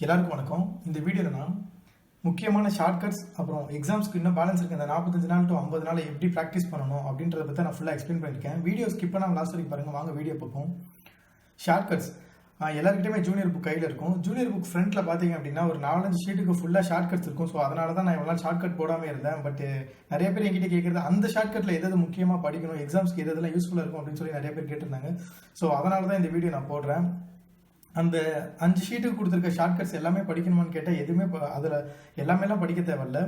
எல்லாருக்கும் வணக்கம். இந்த வீடியோவில் நான் முக்கியமான ஷார்ட்கட்ஸ் அப்புறம் எக்ஸாம்ஸ்க்கு இன்னும் பேலன்ஸ் இருக்குது அந்த 45 நாள் டு 50 நாள் எப்படி ப்ராக்டிஸ் பண்ணணும் அப்படின்றத பற்றி நான் ஃபுல்லாக எக்ஸ்பிளைன் பண்ணியிருக்கேன். வீடியோ ஸ்கிப் பண்ணாமல் லாஸ்ட் வரைக்கும் பாருங்கள். வாங்க வீடியோ பார்ப்போம். ஷார்ட்கட்ஸ் எல்லாருக்கிட்டையுமே ஜூனியர் புக் கையில் இருக்கும். ஜூனியர் புக் ஃப்ரண்ட்டில் பார்த்தீங்க அப்படின்னா ஒரு 4-5 ஷீட்டுக்கு ஃபுல்லாக ஷார்ட்கட்ஸ் இருக்கும். ஸோ அதனால தான் நான் இவ்வளோ ஷார்ட்கட் போடாமல் இருந்தேன். பட் நிறைய பேர் என்கிட்ட கேட்குறது அந்த ஷார்ட்கட்டில் எதாவது முக்கியமாக படிக்கணும், எக்ஸாம்ஸ்க்கு எதெல்லாம் யூஸ்ஃபுல்லாக இருக்கும் அப்படின்னு சொல்லி நிறைய பேர் கேட்டிருந்தாங்க. ஸோ அதனால தான் இந்த வீடியோ நான் போடுறேன். அந்த 5 ஷீட்டுக்கு கொடுத்துருக்க ஷார்ட்கட்ஸ் எல்லாமே படிக்கணுமான்னு கேட்டால் எதுவுமே அதில் எல்லாமேலாம் படிக்க தேவையில்ல.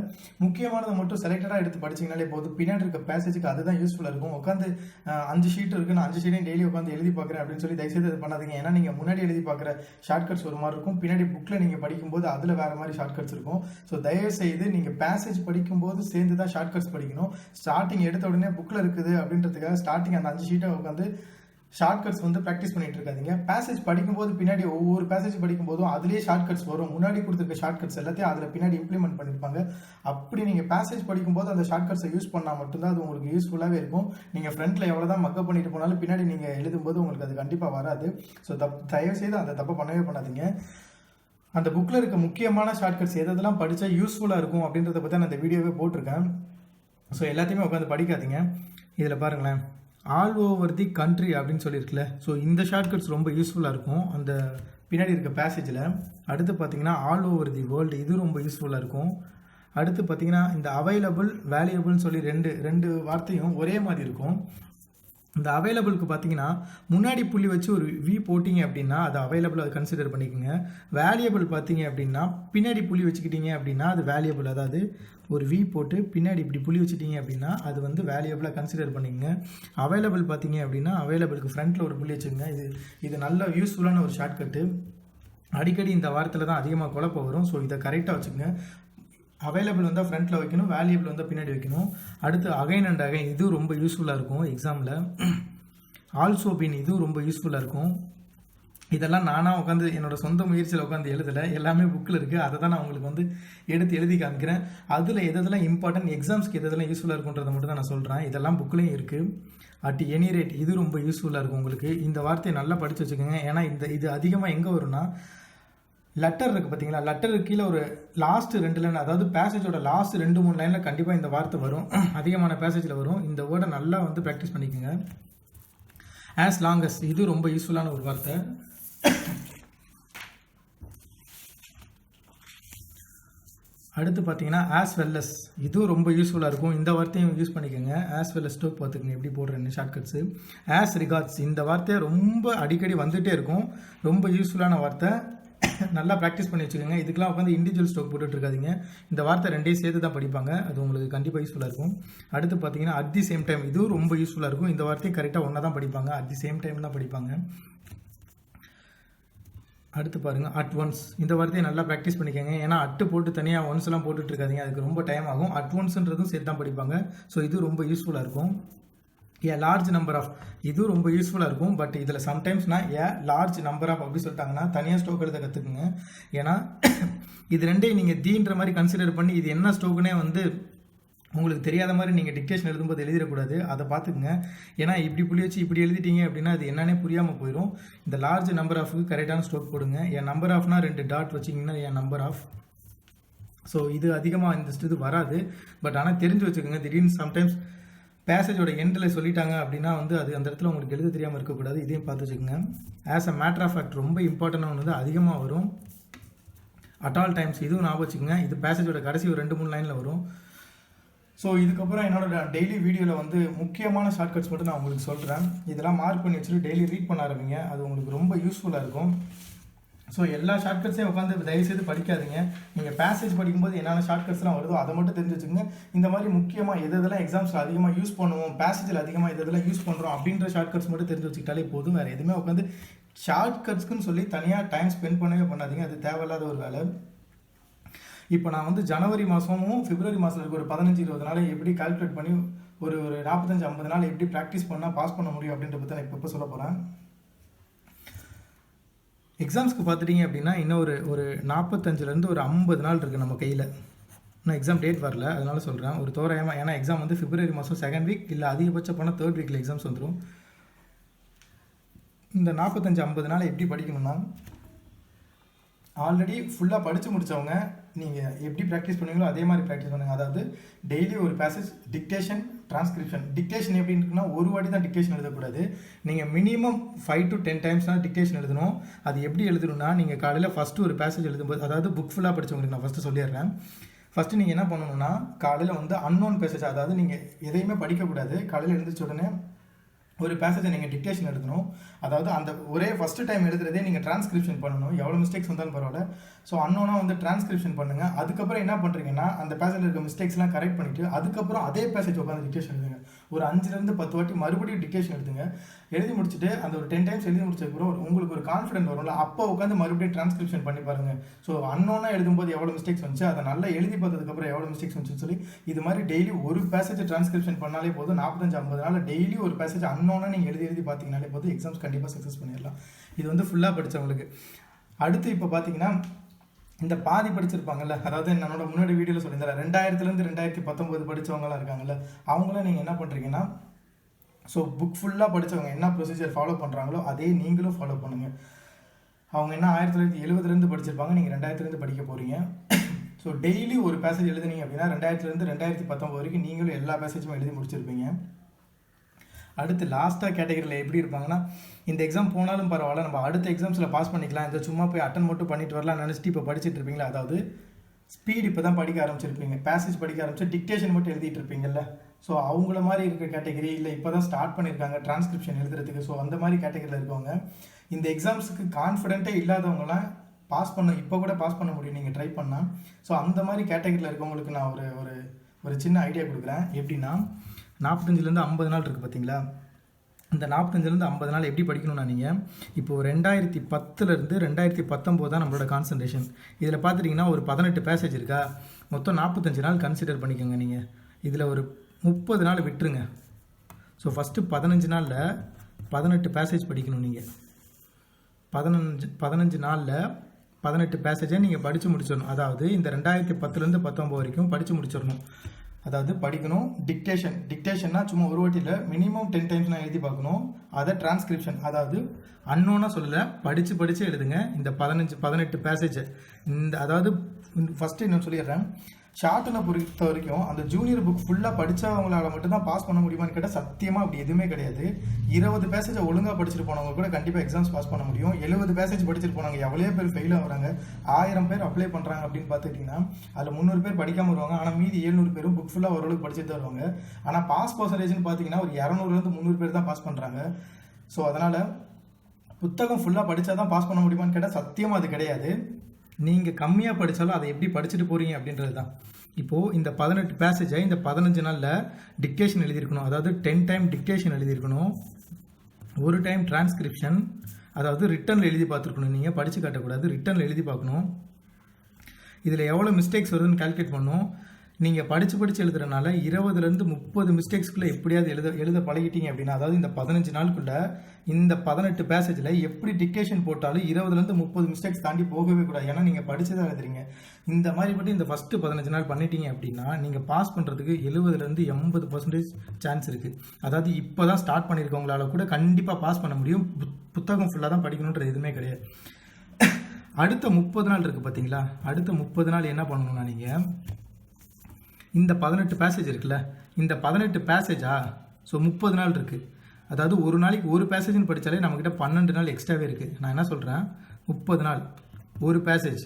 முக்கியமானதை மட்டும் செலக்டடாக எடுத்து படிச்சிங்கனாலே போதும். பின்னாடி இருக்க பேசேஜுக்கு அதுதான் யூஸ்ஃபுல்லாக இருக்கும். உட்காந்து 5 ஷீட் இருக்குது, நான் 5 ஷீட்டையும் டெய்லி உட்காந்து எழுதி பார்க்குறேன் அப்படின்னு சொல்லி தயவுசெய்து இது பண்ணாதீங்க. ஏன்னா நீங்கள் முன்னாடி எழுதி பார்க்குற ஷார்ட்கட்ஸ் ஒரு மாதிரி இருக்கும், பின்னாடி புக்கில் நீங்கள் படிக்கும்போது அதில் வேறு மாதிரி ஷார்ட்கட்ஸ் இருக்கும். ஸோ தயவுசெய்து நீங்கள் பேசேஜ் படிக்கும்போது சேர்ந்து தான் ஷார்ட்கட்ஸ் படிக்கணும். ஸ்டார்டிங் எடுத்த உடனே புக்கில் இருக்குது அப்படின்றதுக்காக ஸ்டார்டிங் அந்த 5 ஷீட்டை உட்காந்து ஷார்ட்கட்ஸ் ப்ராக்டிஸ் பண்ணிட்டு இருக்காதீங்க. பேசேஜ் படிக்கும்போது பின்னாடி ஒவ்வொரு பேசேஜ் படிக்கும்போதும் அதுலேயே ஷார்ட்கட்ஸ் வரும். முன்னாடி கொடுத்துருக்க ஷார்ட்கட்ஸ் எல்லாத்தையும் அதில் பின்னாடி இம்ப்ளிமெண்ட் பண்ணியிருப்பாங்க. அப்படி நீங்கள் பேசேஜ் படிக்கும்போது அந்த ஷார்ட்கட்ஸை யூஸ் பண்ணால் மட்டும்தான் அது உங்களுக்கு யூஸ்ஃபுல்லாகவே இருக்கும். நீங்கள் ஃப்ரண்ட்டில் எவ்வளோ தான் மக்கப் பண்ணிட்டு போனாலும் பின்னாடி நீங்கள் எழுதும்போது உங்களுக்கு அது கண்டிப்பாக வராது. ஸோ தயவுசெய்து அந்த தப்பை பண்ணவே பண்ணாதீங்க. அந்த புக்கில் இருக்க முக்கியமான ஷார்ட்கட்ஸ் எதெல்லாம் படித்தா யூஸ்ஃபுல்லாக இருக்கும் அப்படின்றத பற்றி நான் இந்த வீடியோவே போட்டிருக்கேன். ஸோ எல்லாத்தையுமே உட்காந்து படிக்காதீங்க. இதில் பாருங்களேன், ஆல் ஓவர் தி கண்ட்ரி அப்படின்னு சொல்லியிருக்குல்ல. ஸோ இந்த ஷார்ட்கட்ஸ் ரொம்ப யூஸ்ஃபுல்லாக இருக்கும் அந்த பின்னாடி இருக்க பேசேஜில். அடுத்து பார்த்தீங்கன்னா ஆல் ஓவர் தி வேர்ல்டு, இது ரொம்ப யூஸ்ஃபுல்லாக இருக்கும். அடுத்து பார்த்தீங்கன்னா இந்த அவைலபிள் வேல்யூபிள்னு சொல்லி ரெண்டு வார்த்தையும் ஒரே மாதிரி இருக்கும். இந்த அவைலபிளுக்கு பார்த்தீங்கன்னா முன்னாடி புள்ளி வச்சு ஒரு வி போட்டிங்க அப்படின்னா அது அவைலபிள், அதை கன்சிடர் பண்ணிக்கோங்க. வேல்யூபிள் பார்த்தீங்க அப்படின்னா பின்னாடி புள்ளி வச்சுக்கிட்டீங்க அப்படின்னா அது வேல்யூபிள், அதாவது ஒரு வி போட்டு பின்னாடி இப்படி புள்ளி வச்சுட்டீங்க அப்படின்னா அது வந்து வேல்யூபிளாக கன்சிடர் பண்ணிக்கங்க. அவைலபிள் பார்த்தீங்க அப்படின்னா அவைலபிளுக்கு ஃப்ரண்ட்டில் ஒரு புள்ளி வச்சுக்கோங்க. இது நல்ல யூஸ்ஃபுல்லான ஒரு ஷார்ட்கட்டு. அடிக்கடி இந்த வாரத்தில் தான் அதிகமாக குழப்பம் வரும். ஸோ இதை கரெக்டாக வச்சுக்கோங்க. அவைலபிள் வந்தால் ஃப்ரண்ட்டில் வைக்கணும், வேல்யூபிள் வந்தால் பின்னாடி வைக்கணும். அடுத்து அகைன் அண்ட் அகைன், இதுவும் ரொம்ப யூஸ்ஃபுல்லாக இருக்கும் எக்ஸாமில். ஆல்சோ பின், இதுவும் ரொம்ப யூஸ்ஃபுல்லாக இருக்கும். இதெல்லாம் நானாக உட்காந்து என்னோட சொந்த முயற்சியில் உட்காந்து எழுதலை, எல்லாமே புக்கில் இருக்குது. அதை தான் நான் உங்களுக்கு வந்து எடுத்து எழுதி காமிக்கிறேன். அதில் எதெல்லாம் இம்பார்ட்டன்ட், எக்ஸாம்ஸ்க்கு எதெல்லாம் யூஸ்ஃபுல்லாக இருக்குன்றதை மட்டும் தான் நான் சொல்கிறேன். இதெல்லாம் புக்லேயும் இருக்குது. அட் எனி ரேட் இது ரொம்ப யூஸ்ஃபுல்லாக இருக்கும் உங்களுக்கு. இந்த வார்த்தையை நல்லா படித்து வச்சுக்கோங்க. ஏன்னா இது அதிகமாக எங்கே வரும்னா லெட்டர் இருக்குது பார்த்தீங்களா, லெட்டருக்கு கீழே ஒரு லாஸ்ட் 2 லைன், அதாவது பேசேஜோட லாஸ்ட் 2-3 லைனில் கண்டிப்பாக இந்த வார்த்தை வரும். அதிகமான பேசேஜில் வரும். இந்த வேர்டை நல்லா வந்து ப்ராக்டிஸ் பண்ணிக்கோங்க. ஆஸ் லாங் அஸ், இது ரொம்ப யூஸ்ஃபுல்லான ஒரு வார்த்தை. அடுத்து பார்த்தீங்கன்னா ஆஸ் வெல்லஸ், இதுவும் ரொம்ப யூஸ்ஃபுல்லாக இருக்கும். இந்த வார்த்தையும் யூஸ் பண்ணிக்கோங்க. ஆஸ் வெல்லஸ் ஸ்டோக் பார்த்துக்கோங்க எப்படி போடுறேன்னு ஷார்ட்கட்ஸு. ஆஸ் ரிகார்ட்ஸ், இந்த வார்த்தையை ரொம்ப அடிக்கடி வந்துகிட்டே இருக்கும். ரொம்ப யூஸ்ஃபுல்லான வார்த்தை, நல்லா ப்ராக்டிஸ் பண்ணி வச்சுக்கோங்க. இதுக்கெல்லாம் உட்காந்து இண்டிவிஜுவல் ஸ்டோக் போட்டுட்டு இருக்காதிங்க. இந்த வார்த்தை 2 சேர்த்து தான் படிப்பாங்க. அது உங்களுக்கு கண்டிப்பாக யூஸ்ஃபுல்லாக இருக்கும். அடுத்து பார்த்தீங்கன்னா அட் தி சேம் டைம், இதுவும் ரொம்ப யூஸ்ஃபுல்லாக இருக்கும். இந்த வார்த்தையை கரெக்டாக ஒன்றா தான் படிப்பாங்க, அட் தி சேம் டைம் தான் படிப்பாங்க. அடுத்து பாருங்கள் அட் ஒன்ஸ், இந்த வார்த்தையை நல்லா ப்ராக்டிஸ் பண்ணிக்கோங்க. ஏன்னா அட்டு போட்டு தனியாக ஒன்ஸ்லாம் போட்டுட்டு இருக்காதிங்க, அதுக்கு ரொம்ப டைம் ஆகும். அட் ஒன்ஸ்ன்றதும் சேர்த்து தான் படிப்பாங்க. ஸோ இது ரொம்ப யூஸ்ஃபுல்லாக இருக்கும். லார்ஜ் நம்பர் ஆஃப், இதுவும் ரொம்ப யூஸ்ஃபுல்லாக இருக்கும். பட் இதில் சம்டைம்ஸ்னால் லார்ஜ் நம்பர் ஆஃப் அப்படி சொல்லிட்டாங்கன்னா தனியாக ஸ்டோக் எழுத கற்றுக்குங்க. ஏன்னா இது ரெண்டையும் நீங்கள் தீன்ற மாதிரி கன்சிடர் பண்ணி இது என்ன ஸ்டோக்குனே வந்து உங்களுக்கு தெரியாத மாதிரி நீங்கள் டிக்டேஷன் எழுதும்போது எழுதிடக்கூடாது. அதை பார்த்துக்குங்க. ஏன்னா இப்படி புள்ளி வச்சு இப்படி எழுதிட்டீங்க அப்படின்னா அது என்னன்னே புரியாமல் போயிடும். இந்த லார்ஜ் நம்பர் ஆஃபுக்கு கரெக்டான ஸ்டோக் போடுங்க. என் நம்பர் ஆஃப்னா 2 டாட் வச்சிங்கன்னா என் நம்பர் ஆஃப். ஸோ இது அதிகமாக இந்த இது வராது. பட் ஆனால் தெரிஞ்சு வச்சுக்கோங்க. திடீர்னு சம்டைம்ஸ் பேசேஜோட எண்டில் சொல்லிட்டாங்க அப்படின்னா வந்து அது அந்த இடத்துல உங்களுக்கு எழுத தெரியாமல் இருக்கக்கூடாது. இதையும் பார்த்து வச்சுக்கோங்க. As a matter of fact, ரொம்ப இம்பார்ட்டண்டாக வந்து அதிகமாக வரும். அட் ஆல் டைம்ஸ், இதுவும் ஞாபகம் வச்சுக்கோங்க. இது பேசேஜோட கடைசி ஒரு 2-3 லைனில் வரும். ஸோ இதுக்கப்புறம் என்னோட டெய்லி வீடியோவில் வந்து முக்கியமான ஷார்ட்கட்ஸ் மட்டும் நான் உங்களுக்கு சொல்கிறேன். இதெல்லாம் மார்க் பண்ணி வச்சுட்டு டெய்லி ரீட் பண்ண ஆரம்பிங்க. அது உங்களுக்கு ரொம்ப யூஸ்ஃபுல்லாக இருக்கும். ஸோ எல்லா ஷார்ட்கட்ஸையும் உட்காந்து தயவுசெய்து படிக்காதீங்க. நீங்கள் பேசேஜ் படிக்கும்போது என்னென்ன ஷார்ட்கட்ஸ்லாம் வருதோ அதை மட்டும் தெரிஞ்சு வச்சுக்கோங்க. இந்த மாதிரி முக்கியமாக எதெல்லாம் எக்ஸாம்ஸில் அதிகமாக யூஸ் பண்ணுவோம், பேசேஜில் அதிகமாக எதெல்லாம் யூஸ் பண்ணுறோம் அப்படின்ற ஷார்ட்கட்ஸ் மட்டும் தெரிஞ்சு வச்சுக்கிட்டாலே போதும். வேறு எதுவுமே உட்காந்து ஷார்ட்கட்ஸ்க்குன்னு சொல்லி தனியாக டைம் ஸ்பெண்ட் பண்ணவே பண்ணாதீங்க. அது தேவையில்லாத ஒரு வேலை. இப்போ நான் வந்து ஜனவரி மாதமும் பிப்ரவரி மாதம் இருக்க ஒரு 15-20 நாளை எப்படி கால்குலேட் பண்ணி ஒரு 45-50 நாள் எப்படி ப்ராக்டிஸ் பண்ணால் பாஸ் பண்ண முடியும் அப்படின்ற பற்றி நான் இப்போ சொல்ல போகிறேன். எக்ஸாம்ஸ்க்கு பார்த்துட்டிங்க அப்படின்னா இன்னும் ஒரு 45லேருந்து ஒரு 50 நாள் இருக்குது நம்ம கையில். நான் எக்ஸாம் டேட் வரல, அதனால சொல்கிறேன் ஒரு தோராயமாக. ஏன்னா எக்ஸாம் வந்து பிப்ரவரி மாதம் 2nd வீக் இல்லை அதிகபட்சம் போனால் 3rd வீக்கில் எக்ஸாம்ஸ் வந்துடும். இந்த 45-50 நாள் எப்படி படிக்கணும்னா ஆல்ரெடி ஃபுல்லாக படித்து முடித்தவங்க நீங்கள் எப்படி ப்ராக்டிஸ் பண்ணுவீங்களோ அதே மாதிரி ப்ராக்டிஸ் பண்ணுங்கள். அதாவது டெய்லி ஒரு பேசேஜ் டிக்டேஷன், டிரான்ஸ்கிரிப்ஷன். டிக்டேஷன் எப்படி இருக்குன்னா ஒரு வாட்டி தான் டிக்டேஷன் எழுதக்கூடாது. நீங்கள் மினிமம் 5 to 10 times தான் டிக்டேஷன் எழுதணும். அது எப்படி எழுதணும்னா, நீங்கள் காலையில் ஃபஸ்ட்டு ஒரு பேசேஜ் எழுதும்போது, அதாவது புக் ஃபுல்லாக படித்தவங்களுக்கு நான் ஃபஸ்ட்டு சொல்லிடுறேன். ஃபஸ்ட்டு நீங்கள் என்ன பண்ணணும்னா, காலையில் வந்து அன்னோன் பேசேஜ், அதாவது நீங்கள் எதையுமே படிக்கக்கூடாது. காலையில் எழுந்திரிச்ச உடனே ஒரு பேசேஜை நீங்கள் டிக்டேஷன் எழுதணும். அதாவது அந்த ஒரே ஃபஸ்ட்டு டைம் எழுதுறதே நீங்கள் டிரான்ஸ்கிரிப்ஷன் பண்ணணும். எவ்வளோ மிஸ்டேக்ஸ் வந்தாலும் பரவாயில்ல. ஸோ அன்னோனா வந்து டிரான்ஸ்கிரிப்ஷன் பண்ணுங்கள். அதுக்கப்புறம் என்ன பண்ணுறீங்கன்னா, அந்த பேசேஜில் இருக்க மிஸ்டேக்ஸ்லாம் கரெக்ட் பண்ணிவிட்டு அதுக்கப்புறம் அதே பேசேஜ் உட்காந்து டிக்டேஷன் எழுதுங்க. ஒரு 5 to 10 வாட்டி மறுபடியும் டிக்டேஷன் எழுதுங்க. எழுதி முடிச்சுட்டு அந்த ஒரு 10 times எழுதி முடிச்சதுக்கப்புறம் உங்களுக்கு ஒரு கான்ஃபிடென்ட் வரும்ல, அப்போ உட்காந்து மறுபடியும் டிரான்ஸ்கிரிப்ஷன் பண்ணி பாருங்கள். ஸோ அன்னோனா எழுதும்போது எவ்வளோ மிஸ்டேக்ஸ் வந்துச்சு, அதை நல்லா எழுதி பார்த்ததுக்கப்புறம் எவ்வளோ மிஸ்டேக்ஸ் வந்துச்சுன்னு சொல்லி இது மாதிரி டெய்லி ஒரு பேசேஜ் டிரான்ஸ்கிரிப்ஷன் பண்ணாலே போதும். 45-50 நாள் டெய்லி ஒரு பேசேஜ் அன்னோனா நீங்கள் எழுதி பார்த்தீங்கனாலே போதும், எக்ஸாம்ஸ் கண்டிப்பாக சக்ஸஸ் பண்ணிடலாம். இது வந்து ஃபுல்லாக படித்தவங்களுக்கு. அடுத்து இப்போ பார்த்தீங்கன்னா, இந்த பாதி படிச்சிருப்பாங்கல்ல, அதாவது என்னோட முன்னாடி வீடியோவில் சொல்லியிருந்தேன், 2000 to 2019 படித்தவங்களாம் இருக்காங்கல்ல, அவங்களாம் நீங்கள் என்ன பண்ணுறீங்கன்னா, ஸோ புக் ஃபுல்லாக படித்தவங்க என்ன ப்ரொசீஜர் ஃபாலோ பண்ணுறாங்களோ அதே நீங்களும் ஃபாலோ பண்ணுங்கள். அவங்க என்ன 1970 படிச்சிருப்பாங்க, நீங்கள் 2000 படிக்க போகிறீங்க. ஸோ டெய்லி ஒரு பேசேஜ் எழுதுனீங்க அப்படின்னா 2000 to 2019 வரைக்கும் நீங்களும் எல்லா பேசேஜுமே எழுதி முடிச்சிருப்பீங்க. அடுத்து லாஸ்ட்டாக கேட்டகரியில் எப்படி இருப்பாங்கன்னா, இந்த எக்ஸாம் போனாலும் பரவாயில்ல, நம்ம அடுத்த எக்ஸாம்ஸில் பாஸ் பண்ணிக்கலாம், இந்த சும்மா போய் அட்டன் மட்டும் பண்ணிட்டு வரலாம் நினச்சிட்டு இப்போ படிச்சுட்டு இருப்பீங்களா. அதாவது ஸ்பீட் இப்போ தான் படிக்க ஆரம்பிச்சிருப்பீங்க, பேசேஜ் படிக்க ஆரம்பிச்சு டிக்டேஷன் மட்டும் எழுதிட்டு இருப்பீங்கல்ல. ஸோ அவங்கள மாதிரி இருக்க கேட்டகரி, இல்லை இப்போ தான் ஸ்டார்ட் பண்ணியிருக்காங்க டிரான்ஸ்கிரிப்ஷன் எழுதுறதுக்கு, ஸோ அந்த மாதிரி கேட்டகரியில் இருக்கவங்க, இந்த எக்ஸாம்ஸுக்கு கான்ஃபிடென்ட்டே இல்லாதவங்களாம் இப்போ கூட பாஸ் பண்ண முடியும் நீங்கள் ட்ரை பண்ணால். ஸோ அந்த மாதிரி கேட்டகரியில் இருக்கவங்களுக்கு நான் ஒரு சின்ன ஐடியா கொடுக்குறேன். எப்படின்னா, 45 to 50 நாள் இருக்குது பார்த்தீங்களா, இந்த 45 to 50 நாள் எப்படி படிக்கணும்னா, நீங்கள் இப்போது 2010 to 2019 தான் நம்மளோட கான்சன்ட்ரேஷன். இதில் பார்த்துட்டிங்கன்னா ஒரு 18 பேசேஜ் இருக்கா, மொத்தம் 45 நாள் கன்சிடர் பண்ணிக்கோங்க. நீங்கள் இதில் ஒரு 30 நாள் விட்டுருங்க. ஸோ ஃபஸ்ட்டு 15 நாளில் 18 பேசேஜ் படிக்கணும். நீங்கள் 15 நாளில் 18 பேசேஜை நீங்கள் படித்து முடிச்சிடணும். அதாவது இந்த 2010 to 2019 வரைக்கும் படித்து முடிச்சிடணும். அதாவது படிக்கணும். டிக்டேஷன்னா சும்மா ஒரு வாட்டியில் மினிமம் 10 times நான் எழுதி பார்க்கணும். அதை டிரான்ஸ்கிரிப்ஷன், அதாவது அன்னோனா சொல்லலை, படித்து எழுதுங்க இந்த 18 பேசேஜ். அதாவது ஃபஸ்ட்டு இன்னும் சொல்லிடுறேன், ஷார்ட்டனை பொறுத்த வரைக்கும் அந்த ஜூனியர் புக் ஃபுல்லாக படித்தவங்களால மட்டும்தான் பாஸ் பண்ண முடியுமான்னு கேட்டால் சத்தியமாக அப்படி எதுவுமே கிடையாது. 20 பேசேஜை ஒழுங்காக படிச்சுட்டு போனவங்க கூட கண்டிப்பாக எக்ஸாம்ஸ் பாஸ் பண்ண முடியும். 70 பேசேஜ் படிச்சுட்டு போனாங்க எவ்வளோ பேர் ஃபெயில் ஆகுறாங்க, 1000 பேர் அப்ளை பண்ணுறாங்க அப்படின்னு பார்த்துட்டிங்கன்னா அதில் 300 பேர் படிக்காமல் வருவாங்க. ஆனால் மீதி 700 பேரும் புக் ஃபுல்லாக ஓரளவுக்கு படிச்சுட்டு வருவாங்க. ஆனால் பாஸ் பர்சன்டேஜ்னு பார்த்தீங்கன்னா ஒரு 200 to 300 பேர் தான் பாஸ் பண்ணுறாங்க. ஸோ அதனால் புத்தகம் ஃபுல்லாக படித்தா தான் பாஸ் பண்ண முடியுமான்னு கேட்டால் சத்தியமாக அது கிடையாது. நீங்கள் கம்மியாக படித்தாலும் அதை எப்படி படிச்சுட்டு போகிறீங்க அப்படின்றது தான். இப்போது இந்த 18 பேசேஜை இந்த 15 நாளில் டிக்டேஷன் எழுதியிருக்கணும். அதாவது 10 time டிக்டேஷன் எழுதியிருக்கணும், ஒரு டைம் டிரான்ஸ்கிரிப்ஷன், அதாவது ரிட்டனில் எழுதி பார்த்துருக்கணும். நீங்கள் படித்து காட்டக்கூடாது, ரிட்டனில் எழுதி பார்க்கணும். இதில் எவ்வளோ மிஸ்டேக்ஸ் வருதுன்னு கால்குலேட் பண்ணணும். நீங்கள் படித்து எழுதுறதுனால 20 to 30 மிஸ்டேக்ஸ்குள்ளே எப்படியாவது எழுத பழகிட்டீங்க அப்படின்னா, அதாவது இந்த 15 நாளுக்குள்ளே இந்த 18 பேசேஜில் எப்படி டிக்டேஷன் போட்டாலும் 20 to 30 மிஸ்டேக்ஸ் தாண்டி போகவே கூடாது. ஏன்னா நீங்கள் படித்து தான் எழுதுறீங்க. இந்த மாதிரி மட்டும் இந்த ஃபஸ்ட்டு 15 நாள் பண்ணிட்டீங்க அப்படின்னா நீங்கள் பாஸ் பண்ணுறதுக்கு 70 to 80% சான்ஸ் இருக்குது. அதாவது இப்போ தான் ஸ்டார்ட் பண்ணியிருக்கவங்களால கூட கண்டிப்பாக பாஸ் பண்ண முடியும். புத்தகம் ஃபுல்லாக தான் படிக்கணுன்றது எதுவுமே கிடையாது. அடுத்த 30 நாள் இருக்குது பார்த்தீங்களா, அடுத்த 30 நாள் என்ன பண்ணணும்னா, நீங்கள் இந்த 18 பேசேஜ் இருக்குல்ல, இந்த 18 பேசேஜா, ஸோ 30 நாள் இருக்குது. அதாவது ஒரு நாளைக்கு ஒரு பேசேஜ்னு படித்தாலே நம்மக்கிட்ட 12 நாள் எக்ஸ்ட்ராவே இருக்குது. நான் என்ன சொல்கிறேன், 30 நாள் ஒரு பேசேஜ்,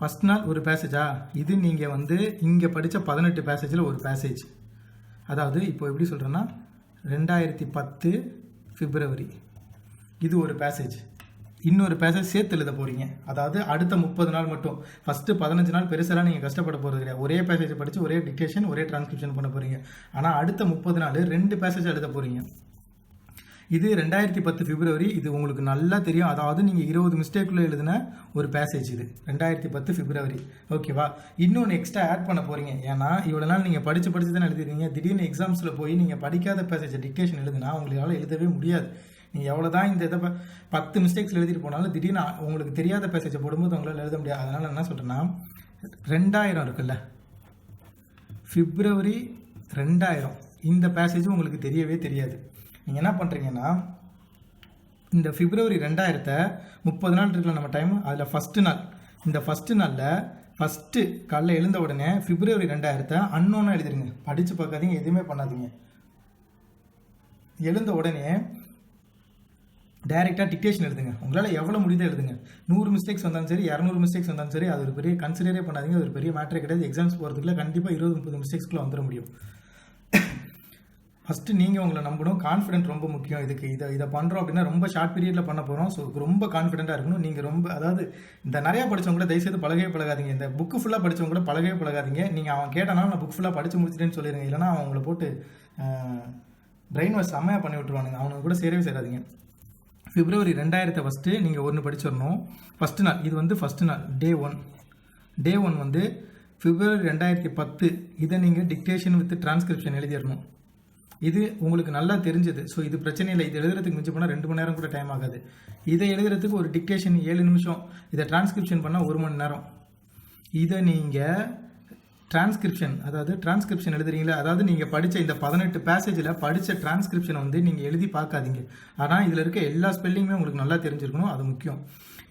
ஃபஸ்ட் நாள் ஒரு பேசேஜா, இது நீங்கள் வந்து இங்கே படித்த 18 பேசேஜில் ஒரு பேசேஜ். அதாவது இப்போ எப்படி சொல்கிறேன்னா, 2010 பிப்ரவரி இது ஒரு பேசேஜ், இன்னொரு பேசேஜ் சேர்த்து எழுத போகிறீங்க. அதாவது அடுத்த 30 நாள் மட்டும். ஃபஸ்ட்டு 15 நாள் பெருசெல்லாம் நீங்கள் கஷ்டப்பட போகிறது கிடையாது. ஒரே பேசேஜ் படித்து ஒரே டிக்டேஷன் ஒரே டிரான்ஸ்கிரிப்ஷன் பண்ண போகிறீங்க. ஆனால் அடுத்த 30 நாள் 2 பேசேஜ் எழுத போகிறீங்க. இது 2010 பிப்ரவரி, இது உங்களுக்கு நல்லா தெரியும். அதாவது நீங்கள் 20 மிஸ்டேக்குள்ளே எழுதின ஒரு பேசேஜ் இது 2010 பிப்ரவரி. ஓகேவா, இன்னொன்று எக்ஸ்ட்ரா ஆட் பண்ண போகிறீங்க. ஏன்னா இவ்வளோ நாள் நீங்கள் படித்து தானே எழுதிருக்கீங்க. திடீர்னு எக்ஸாம்ஸில் போய் நீங்கள் படிக்காத பேசேஜ் டிக்டேஷன் எழுதுனா உங்களால் எழுதவே முடியாது. நீங்கள் எவ்வளோ தான் இந்த இதை 10 மிஸ்டேக்ஸ் எழுதிட்டு போனாலும் திடீர்னு உங்களுக்கு தெரியாத பேசேஜை போடும்போது உங்களால் எழுத முடியாது. அதனால் என்ன சொல்கிறேன்னா, 2000 இருக்குல்ல, பிப்ரவரி 2000 இந்த பேசேஜ் உங்களுக்கு தெரியவே தெரியாது. நீங்கள் என்ன பண்ணுறீங்கன்னா, இந்த பிப்ரவரி 2000 30 நாள் இருக்குல்ல நம்ம டைம், அதில் ஃபஸ்ட்டு நாள், இந்த ஃபஸ்ட்டு நாளில் ஃபஸ்ட்டு காலைல எழுந்த உடனே பிப்ரவரி 2000 அன்னோன்னா எழுதிருங்க. படித்து பார்க்காதீங்க, எதுவுமே பண்ணாதீங்க. எழுந்த உடனே டைரெக்டாக டிக்டேஷன் எழுதுங்க. உங்களால் எவ்வளோ முடியுதோ எழுதுங்க. 100 மிஸ்டேக்ஸ் வந்தாலும் சரி, 200 மிஸ்டேக்ஸ் வந்தாலும் சரி, அது ஒரு பெரிய கன்சிடரே பண்ணாதீங்க. அது ஒரு பெரிய மேட்டரே கிடையாது. எக்ஸாம்ஸ் போகிறதுக்குள்ள கண்டிப்பாக 20-30 மிஸ்டேக்ஸ்க்குள்ளே வந்துட முடியும். ஃபஸ்ட்டு நீங்கள் உங்களை நம்பணும். கான்ஃபிடென்ட் ரொம்ப முக்கியம். இதுக்கு இதை பண்ணுறோம் அப்படின்னா ரொம்ப ஷார்ட் பீரியடில் பண்ண போகிறோம். ஸோ ரொம்ப கான்ஃபிடென்ட்டாக இருக்கணும். நீங்கள் ரொம்ப அதாவது இந்த நிறையா படித்தவங்க கூட தயவுசெய்து பழகவே பழகாதீங்க. இந்த புக்கு ஃபுல்லாக படித்தவங்க கூட பழகவே பழகாதீங்க. நீங்கள் அவன் கேட்டானா நான் புக் ஃபுல்லாக படித்து முடிச்சிட்டேன்னு சொல்லிடுங்க. இல்லைனா அவன் உங்களை போட்டு பிரெயின் வாஷ் செம்மையாக பண்ணி விட்டுருவானுங்க. அவனுக்கு கூட சேரவே சேராதீங்க. பிப்ரவரி 2000 ஃபஸ்ட்டு நீங்கள் ஒன்று படிச்சிடணும். ஃபஸ்ட்டு நாள் இது வந்து ஃபஸ்ட்டு நாள் டே ஒன் வந்து பிப்ரவரி 2010. இதை நீங்கள் டிக்டேஷன் வித் டிரான்ஸ்கிரிப்ஷன் எழுதிடணும். இது உங்களுக்கு நல்லா தெரிஞ்சது. ஸோ இது பிரச்சனை இல்லை. இது எழுதுறதுக்கு மிஞ்சி போனால் 2 மணி நேரம் கூட டைம் ஆகாது. இதை எழுதுறதுக்கு ஒரு டிக்டேஷன் 7 நிமிஷம், இதை டிரான்ஸ்கிரிப்ஷன் பண்ணால் 1 மணி நேரம். இதை நீங்கள் டிரான்ஸ்கிரிப்ஷன் எழுதுறீங்களா, அதாவது நீங்கள் படித்த இந்த 18 பேசேஜில் படித்த டிரான்ஸ்கிரிப்ஷனை வந்து நீங்கள் எழுதி பார்க்காதீங்க. ஆனால் இதில் இருக்க எல்லா ஸ்பெல்லிங்குமே உங்களுக்கு நல்லா தெரிஞ்சிருக்கணும். அது முக்கியம்.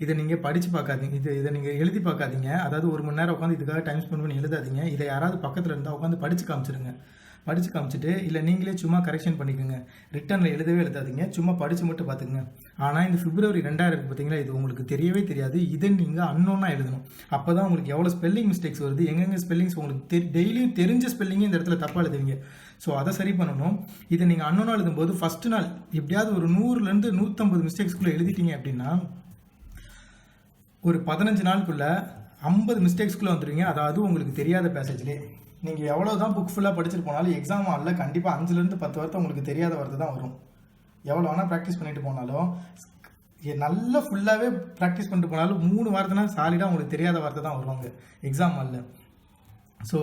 இதை நீங்கள் படித்து பார்க்காதீங்க. இதை நீங்கள் எழுதி பார்க்காதீங்க. அதாவது 1 மணி நேரம் உட்காந்து இதுக்காக டைம் ஸ்பெண்ட் பண்ணி எழுதாதீங்க. இதை யாராவது பக்கத்தில் இருந்தால் உட்காந்து படித்து காமிச்சிருங்க. படித்து காமிச்சிட்டு இல்லை நீங்களே சும்மா கரெக்ஷன் பண்ணிக்கோங்க. ரிட்டனில் எழுதாதீங்க. சும்மா படித்து மட்டும் பார்த்துக்குங்க. ஆனால் இந்த பிப்ரவரி 2000 பார்த்தீங்களா, இது உங்களுக்கு தெரியவே தெரியாது. இதை நீங்கள் அன்னோன்னா எழுதணும். அப்போ தான் உங்களுக்கு எவ்வளோ ஸ்பெல்லிங் மிஸ்டேக்ஸ் வருது, எங்கெங்கே ஸ்பெல்லிங்ஸ் உங்களுக்கு டெய்லியும் தெரிஞ்ச ஸ்பெல்லிங்கே இந்த இடத்துல தப்பாக எழுதுவீங்க. ஸோ அதை சரி பண்ணணும். இதை நீங்கள் அன்னோன்னா எழுதும்போது ஃபஸ்ட்டு நாள் எப்படியாவது ஒரு 100லேருந்து 150 மிஸ்டேக்ஸ்குள்ளே எழுதிட்டீங்க அப்படின்னா ஒரு 15 நாளுக்குள்ளே 50 மிஸ்டேக்ஸ்குள்ளே வந்துடுவீங்க. அதாவது உங்களுக்கு தெரியாத பேசேஜ்லேயே. நீங்கள் எவ்வளோ தான் புக் ஃபுல்லாக படிச்சுட்டு போனாலும் எக்ஸாம் ஹாலில் கண்டிப்பாக 5லேருந்து 10 வார்த்தை உங்களுக்கு தெரியாத வார்த்தை தான் வரும். எவ்வளோ வேணால் ப்ராக்டிஸ் பண்ணிட்டு போனாலும் நல்லா ஃபுல்லாகவே ப்ராக்டிஸ் பண்ணிட்டு போனாலும் 3 வார்த்தைனா சாலிடாக உங்களுக்கு தெரியாத வார்த்தை தான் வருவாங்க எக்ஸாம் ஹாலில். ஸோ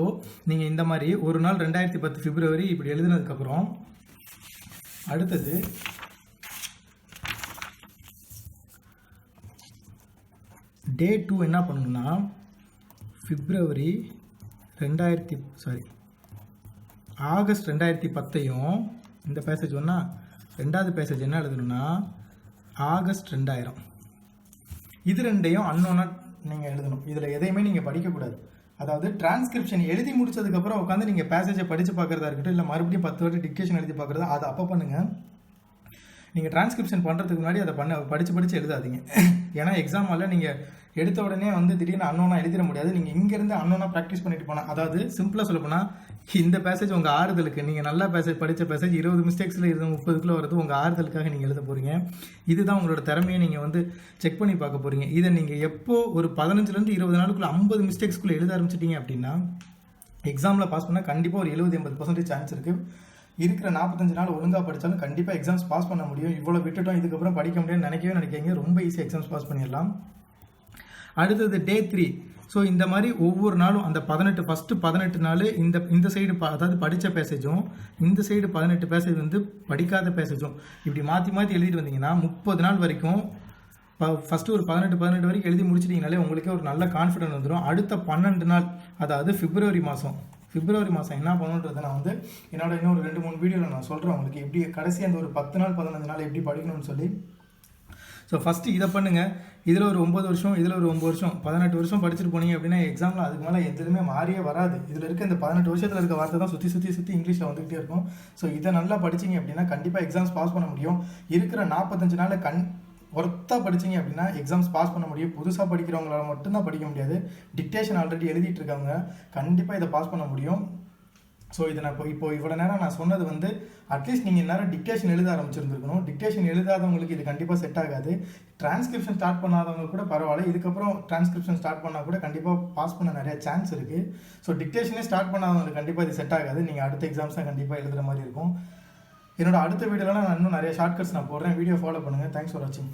நீங்கள் இந்த மாதிரி ஒரு நாள் 2010 பிப்ரவரி இப்படி எழுதுனதுக்கப்புறம் அடுத்தது டே 2 என்ன பண்ணணும்னா பிப்ரவரி ஆகஸ்ட் 2010 இந்த பேசேஜ் ஒன்றா, ரெண்டாவது பேசேஜ் என்ன எழுதணும்னா ஆகஸ்ட் 2000. இது ரெண்டையும் அன்னோன்னா நீங்கள் எழுதணும். இதில் எதையுமே நீங்கள் படிக்கக்கூடாது. அதாவது டிரான்ஸ்கிரிப்ஷன் எழுதி முடிச்சதுக்கப்புறம் உட்காந்து நீங்கள் பேசேஜை படித்து பார்க்குறதா இருக்கட்டும், இல்லை மறுபடியும் 10 வாட்டி டிக்டேஷன் எழுதி பார்க்குறதா, அதை அப்போ பண்ணுங்கள். நீங்கள் டிரான்ஸ்கிரிப்ஷன் பண்ணுறதுக்கு முன்னாடி அதை படித்து எழுதாதீங்க. ஏன்னா எக்ஸாம் ஹாலில் நீங்கள் எடுத்த உடனே வந்து திடீர்னு அன்னோனா எழுதிட முடியாது. நீங்கள் இங்கேருந்து அன்னோனா ப்ராக்டிஸ் பண்ணிட்டு போனால், அதாவது சிம்பிளாக சொல்ல போனால் இந்த பேசேஜ் உங்கள் ஆறுதலுக்கு, நீங்கள் நல்லா படித்த பேசேஜ் 20 மிஸ்டேக்ஸில் 30 வருது, உங்கள் ஆறுதலுக்காக நீங்கள் எழுத போகிறீங்க. இதுதான் உங்களோட திறமையை நீங்கள் வந்து செக் பண்ணி பார்க்க போகிறீங்க. இதை நீங்கள் எப்போ ஒரு 15லேருந்து 20 நாளுக்குள்ளே 50 மிஸ்டேக்ஸ்குள்ளே எழுத ஆரம்பிச்சிட்டிங்க அப்படின்னா எக்ஸாமில் பாஸ் பண்ணால் கண்டிப்பாக ஒரு 70-80% சான்ஸ் இருக்குது. இருக்கிற 45 நாள் ஒழுங்காக படித்தாலும் கண்டிப்பாக எக்ஸாம்ஸ் பாஸ் பண்ண முடியும். இவ்வளோ விட்டுட்டோம் இதுக்கப்புறம் படிக்க முடியும்னு நினைக்காதீங்க. ரொம்ப ஈஸியாக எக்ஸாம்ஸ் பாஸ் பண்ணிடலாம். அடுத்தது டே 3. ஸோ இந்த மாதிரி ஒவ்வொரு நாளும் அந்த 18 நாள் இந்த சைடு அதாவது படித்த பேசேஜும், இந்த சைடு 18 பேசேஜ் வந்து படிக்காத பேசேஜும் இப்படி மாற்றி எழுதிட்டு வந்தீங்கன்னா 30 நாள் வரைக்கும் ஃபஸ்ட்டு ஒரு 18 வரைக்கும் எழுதி முடிச்சிட்டிங்கனாலே உங்களுக்கே ஒரு நல்ல கான்ஃபிடென்ட் வந்துடும். அடுத்த 12 நாள் அதாவது பிப்ரவரி மாதம் என்ன பண்ணணுன்றதை நான் வந்து என்னோட இன்னொரு 2-3 வீடியோவில் நான் சொல்கிறேன் உங்களுக்கு. எப்படி கடைசி அந்த ஒரு 10 நாள் 15 நாள் எப்படி படிக்கணும்னு சொல்லி. ஸோ ஃபஸ்ட்டு இதை பண்ணுங்கள். இதில் ஒரு 9 வருஷம், இதில் ஒரு 9 வருஷம், 18 வருஷம் படிச்சுட்டு போனீங்க அப்படின்னா எக்ஸாமில் அதுக்கு மேலே எதுவுமே மாறியே வராது. இதில் இருக்க இந்த 18 வருஷத்தில் இருக்க வார்த்தை தான் சுற்றி இங்கிலீஷில் வந்துகிட்டே இருக்கும். ஸோ இதை நல்லா படிச்சிங்க அப்படின்னா கண்டிப்பாக எக்ஸாம்ஸ் பாஸ் பண்ண முடியும். இருக்கிற 45 நாளில் ஒர்த்தாக படிச்சிங்க அப்படின்னா எக்ஸாம்ஸ் பாஸ் பண்ண முடியும். புதுசாக படிக்கிறவங்களால மட்டும்தான் படிக்க முடியாது. டிக்டேஷன் ஆல்ரெடி எழுதிட்டு இருக்காங்க, கண்டிப்பாக இதை பாஸ் பண்ண முடியும். ஸோ இதை நான் இப்போ இவ்வளோ நேரம் நான் சொன்னது வந்து அட்லீஸ்ட் நீங்கள் எல்லாரும் டிக்டேஷன் எழுத ஆரம்பிச்சிருந்துருக்கணும். டிக்டேஷன் எழுதாதவங்களுக்கு இது கண்டிப்பாக செட் ஆகாது. டிரான்ஸ்கிரிப்ஷன் ஸ்டார்ட் பண்ணாதவங்க கூட பரவாயில்ல. இதுக்கப்புறம் டிரான்ஸ்கிரிப்ஷன் ஸ்டார்ட் பண்ணால் கூட கண்டிப்பாக பாஸ் பண்ண நிறைய சான்ஸ் இருக்குது. ஸோ டிக்டேஷனே ஸ்டார்ட் பண்ணாதவங்களுக்கு கண்டிப்பாக இது செட் ஆகாது. நீங்கள் அடுத்த எக்ஸாம்ஸ் தான் கண்டிப்பாக எழுதுகிற மாதிரி இருக்கும். என்னோட அடுத்த வீடியோவில் நான் இன்னும் நிறைய ஷார்ட்கட்ஸ் நான் போடுறேன். வீடியோ ஃபாலோ பண்ணுங்கள். தேங்க்ஸ் ஃபார் வாட்சிங்.